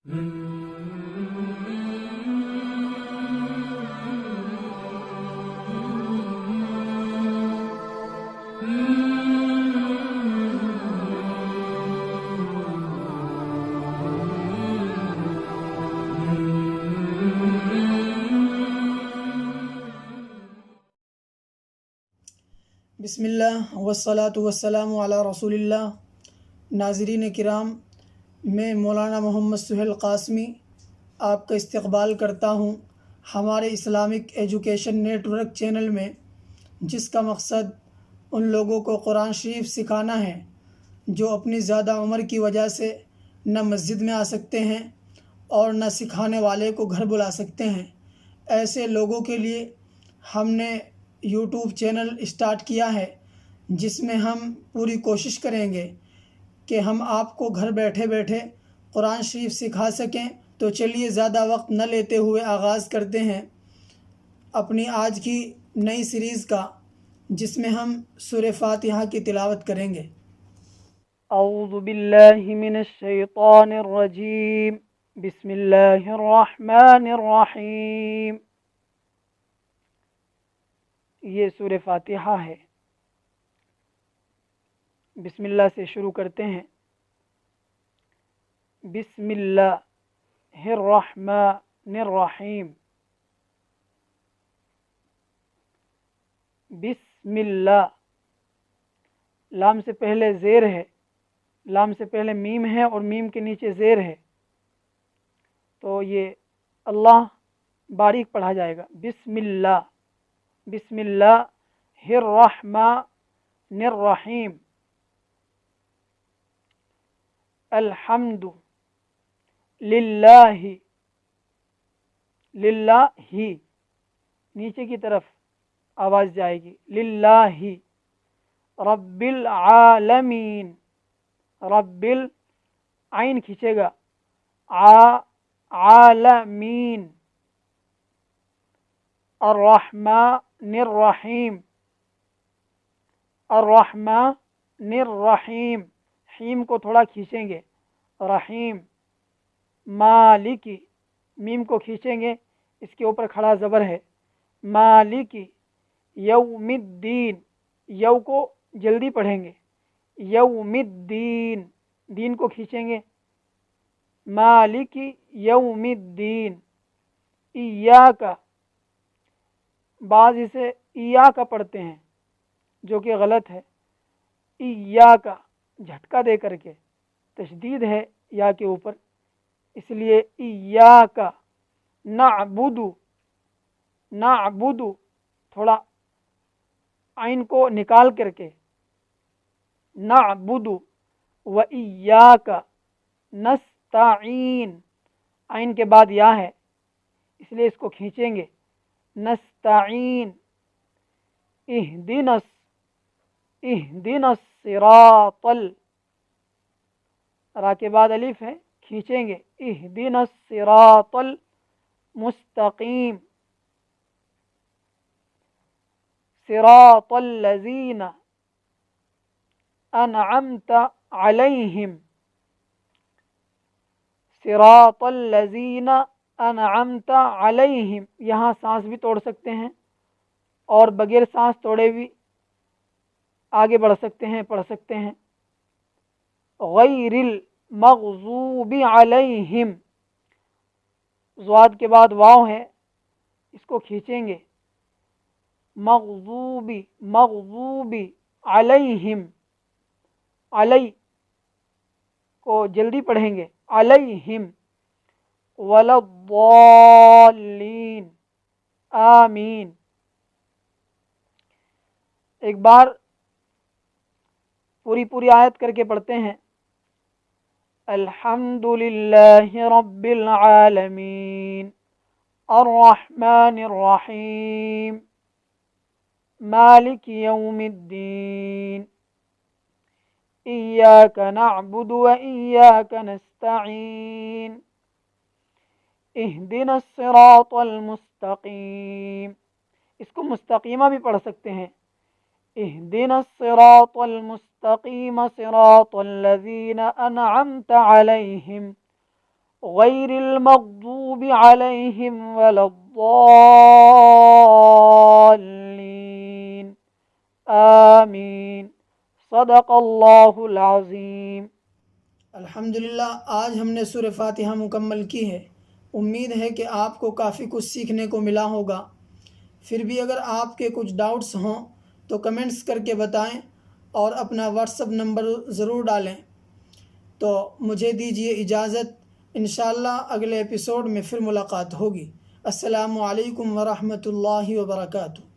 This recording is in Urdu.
بسم اللہ والصلاة والسلام علی رسول اللہ۔ ناظرین کرام، میں مولانا محمد سہیل قاسمی آپ کا استقبال کرتا ہوں ہمارے Islamic education network channel میں، جس کا مقصد ان لوگوں کو قرآن شریف سکھانا ہے جو اپنی زیادہ عمر کی وجہ سے نہ مسجد میں آ سکتے ہیں اور نہ سکھانے والے کو گھر بلا سکتے ہیں۔ ایسے لوگوں کے لیے ہم نے یوٹیوب چینل اسٹارٹ کیا ہے، جس میں ہم پوری کوشش کریں گے کہ ہم آپ کو گھر بیٹھے بیٹھے قرآن شریف سکھا سکیں۔ تو چلیے زیادہ وقت نہ لیتے ہوئے آغاز کرتے ہیں اپنی آج کی نئی سیریز کا، جس میں ہم سورہ فاتحہ کی تلاوت کریں گے۔ اعوذ باللہ من الشیطان الرجیم، بسم اللہ الرحمن الرحیم۔ یہ سورہ فاتحہ ہے۔ بسم اللہ سے شروع کرتے ہیں۔ بسم اللہ الرحمن الرحیم۔ بسم اللہ، لام سے پہلے زیر ہے، لام سے پہلے میم ہے اور میم کے نیچے زیر ہے، تو یہ اللہ باریک پڑھا جائے گا۔ بسم اللہ، بسم اللہ الرحمن الرحیم۔ الحمد للہ، للہ ہی نیچے کی طرف آواز جائے گی، للہ رب العالمین، رب عین کھینچے گا، عالمین، الرحمن الرحیم، الرحمن الرحیم، حیم کو تھوڑا کھینچیں گے، رحیم، مالکی، میم کو کھینچیں گے، اس کے اوپر کھڑا زبر ہے، مالکی یوم الدین، یو کو جلدی پڑھیں گے، یوم الدین، دین کو کھینچیں گے، مالکی یوم الدین، ایاک، بعض اسے ایاک پڑھتے ہیں جو کہ غلط ہے، ایاک جھٹکا دے کر کے، تشدید ہے یا کے اوپر، اس لیے ایاک نعبد، نعبد تھوڑا عین کو نکال کر کے، نعبد و ایاک نستعین، عین کے بعد یا ہے اس لیے اس کو کھینچیں گے، نستعین، اہدنا الصراط، را کے بعد الف ہے، کھینچیں گے، اہدنا الصراط المستقیم، صراط الذین انعمت علیہم، صراط الذین انعمت علیہم، یہاں سانس بھی توڑ سکتے ہیں اور بغیر سانس توڑے بھی آگے بڑھ سکتے ہیں، پڑھ سکتے ہیں، غیر المغضوب علیہم، ضاد کے بعد واو ہے، اس کو کھینچیں گے، مغضوبی، مغضوبی علیہم، علی کو جلدی پڑھیں گے، علیہم، ولا الضالین، آمین۔ ایک بار پوری آیت کر کے پڑھتے ہیں، الحمد للہ رب العالمین، الرحمن الرحیم، مالک یوم الدین، ایاک نعبد و ایاک نستعین، اہدنا الصراط المستقیم، اس کو مستقیمہ بھی پڑھ سکتے ہیں، اہدنا الصراط المستقیم صراط الذین انعمت علیہم غير المغضوب عليهم ولا الضالين آمين صدق اللہ العظیم۔ الحمدللہ آج ہم نے سورہ فاتحہ مکمل کی ہے۔ امید ہے کہ آپ کو کافی کچھ سیکھنے کو ملا ہوگا۔ پھر بھی اگر آپ کے کچھ ڈاؤٹس ہوں تو کمنٹس کر کے بتائیں اور اپنا واٹس اپ نمبر ضرور ڈالیں۔ تو مجھے دیجیے اجازت، انشاءاللہ اگلے ایپیسوڈ میں پھر ملاقات ہوگی۔ السلام علیکم ورحمۃ اللہ وبرکاتہ۔